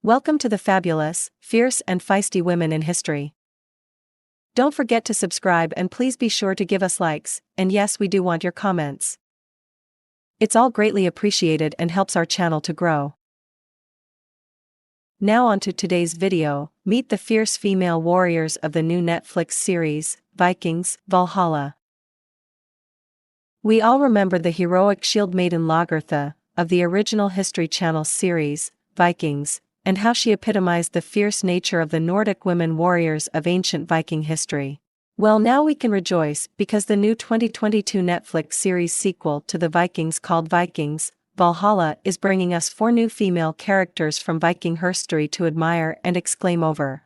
Welcome to the fabulous, fierce and feisty women in history. Don't forget to subscribe and please be sure to give us likes, and yes, we do want your comments. It's all greatly appreciated and helps our channel to grow. Now on to today's video. Meet the fierce female warriors of the new Netflix series, Vikings, Valhalla. We all remember the heroic shield maiden Largetha, of the original History Channel series, Vikings, and how she epitomized the fierce nature of the Nordic women warriors of ancient Viking history. Well, now we can rejoice because the new 2022 Netflix series sequel to the Vikings called Vikings, Valhalla is bringing us 4 new female characters from Viking history to admire and exclaim over.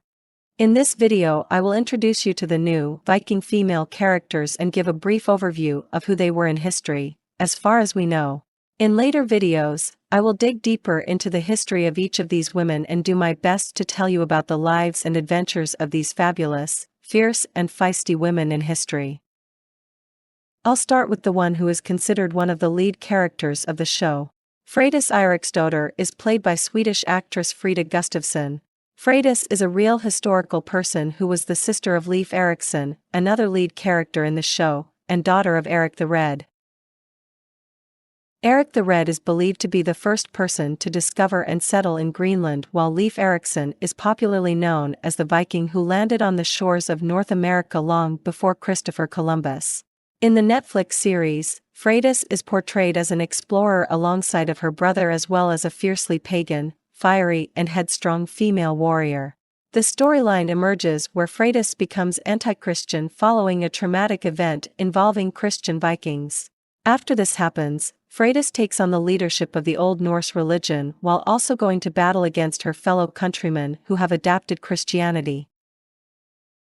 In this video I will introduce you to the new Viking female characters and give a brief overview of who they were in history, as far as we know. In later videos, I will dig deeper into the history of each of these women and do my best to tell you about the lives and adventures of these fabulous, fierce and feisty women in history. I'll start with the one who is considered one of the lead characters of the show. Freydís Eiríksdóttir is played by Swedish actress Frida Gustavsson. Freydis is a real historical person who was the sister of Leif Erikson, another lead character in the show, and daughter of Eric the Red. Eric the Red is believed to be the first person to discover and settle in Greenland, while Leif Erikson is popularly known as the Viking who landed on the shores of North America long before Christopher Columbus. In the Netflix series, Freydis is portrayed as an explorer alongside of her brother as well as a fiercely pagan, fiery and headstrong female warrior. The storyline emerges where Freydis becomes anti-Christian following a traumatic event involving Christian Vikings. After this happens, Freydis takes on the leadership of the Old Norse religion while also going to battle against her fellow countrymen who have adapted Christianity.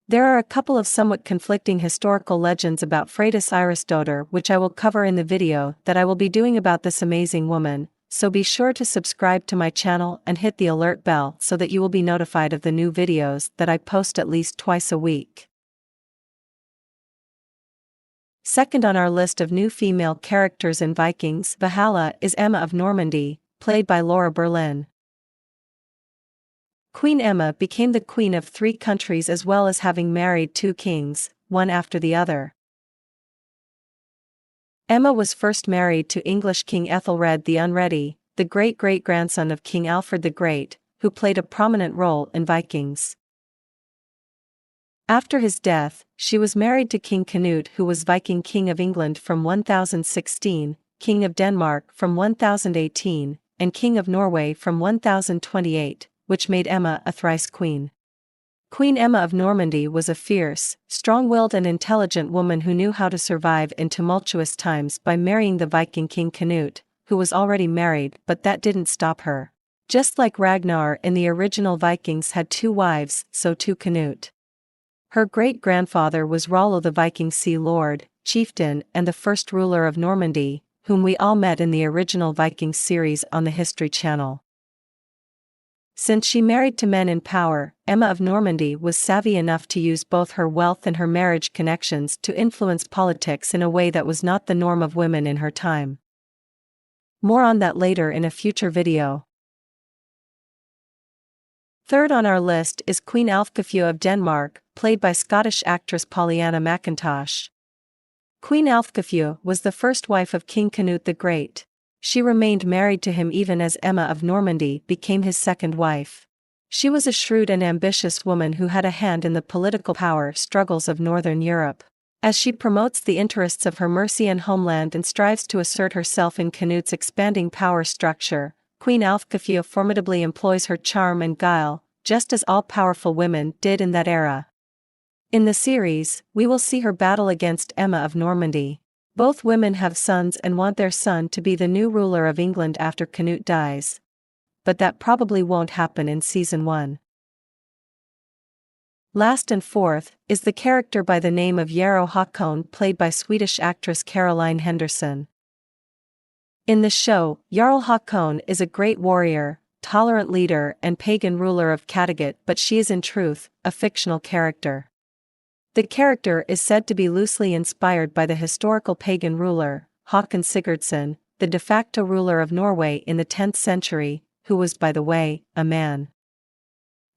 There are a couple of somewhat conflicting historical legends about Freydís Eiríksdóttir which I will cover in the video that I will be doing about this amazing woman, so be sure to subscribe to my channel and hit the alert bell so that you will be notified of the new videos that I post at least twice a week. Second on our list of new female characters in Vikings Valhalla is Emma of Normandy, played by Laura Berlin. Queen Emma became the queen of 3 countries as well as having married 2 kings, one after the other. Emma was first married to English King Ethelred the Unready, the great-great-grandson of King Alfred the Great, who played a prominent role in Vikings. After his death, she was married to King Canute, who was Viking King of England from 1016, King of Denmark from 1018, and King of Norway from 1028, which made Emma a thrice queen. Queen Emma of Normandy was a fierce, strong-willed and intelligent woman who knew how to survive in tumultuous times by marrying the Viking King Canute, who was already married, but that didn't stop her. Just like Ragnar in the original Vikings had 2 wives, so too Canute. Her great-grandfather was Rollo the Viking Sea Lord, chieftain and the first ruler of Normandy, whom we all met in the original Vikings series on the History Channel. Since she married to men in power, Emma of Normandy was savvy enough to use both her wealth and her marriage connections to influence politics in a way that was not the norm of women in her time. More on that later in a future video. Third on our list is Queen Ælfgifu of Denmark, played by Scottish actress Pollyanna McIntosh. Queen Ælfgifu was the first wife of King Canute the Great. She remained married to him even as Emma of Normandy became his second wife. She was a shrewd and ambitious woman who had a hand in the political power struggles of Northern Europe. As she promotes the interests of her Mercian homeland and strives to assert herself in Canute's expanding power structure, Queen Ælfgifu formidably employs her charm and guile, just as all-powerful women did in that era. In the series, we will see her battle against Emma of Normandy. Both women have sons and want their son to be the new ruler of England after Canute dies. But that probably won't happen in Season 1. Last and fourth is the character by the name of Jarl Haakon, played by Swedish actress Caroline Henderson. In the show, Jarl Haakon is a great warrior, tolerant leader and pagan ruler of Kattegat, but she is in truth a fictional character. The character is said to be loosely inspired by the historical pagan ruler, Haakon Sigurdsson, the de facto ruler of Norway in the 10th century, who was, by the way, a man.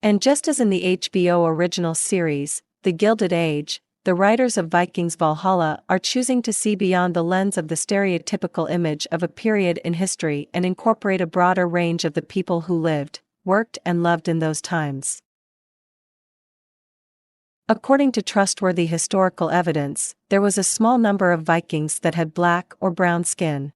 And just as in the HBO original series, The Gilded Age, the writers of Vikings Valhalla are choosing to see beyond the lens of the stereotypical image of a period in history and incorporate a broader range of the people who lived, worked and loved in those times. According to trustworthy historical evidence, there was a small number of Vikings that had black or brown skin.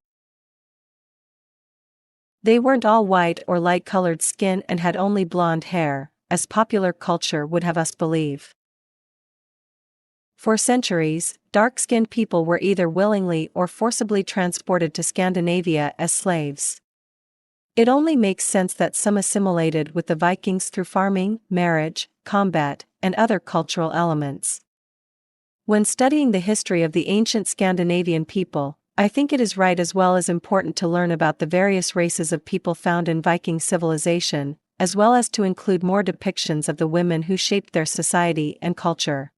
They weren't all white or light-colored skin and had only blonde hair, as popular culture would have us believe. For centuries, dark-skinned people were either willingly or forcibly transported to Scandinavia as slaves. It only makes sense that some assimilated with the Vikings through farming, marriage, combat, and other cultural elements. When studying the history of the ancient Scandinavian people, I think it is right as well as important to learn about the various races of people found in Viking civilization, as well as to include more depictions of the women who shaped their society and culture.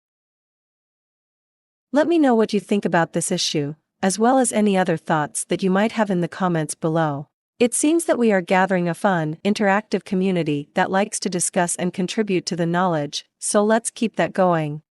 Let me know what you think about this issue, as well as any other thoughts that you might have in the comments below. It seems that we are gathering a fun, interactive community that likes to discuss and contribute to the knowledge, so let's keep that going.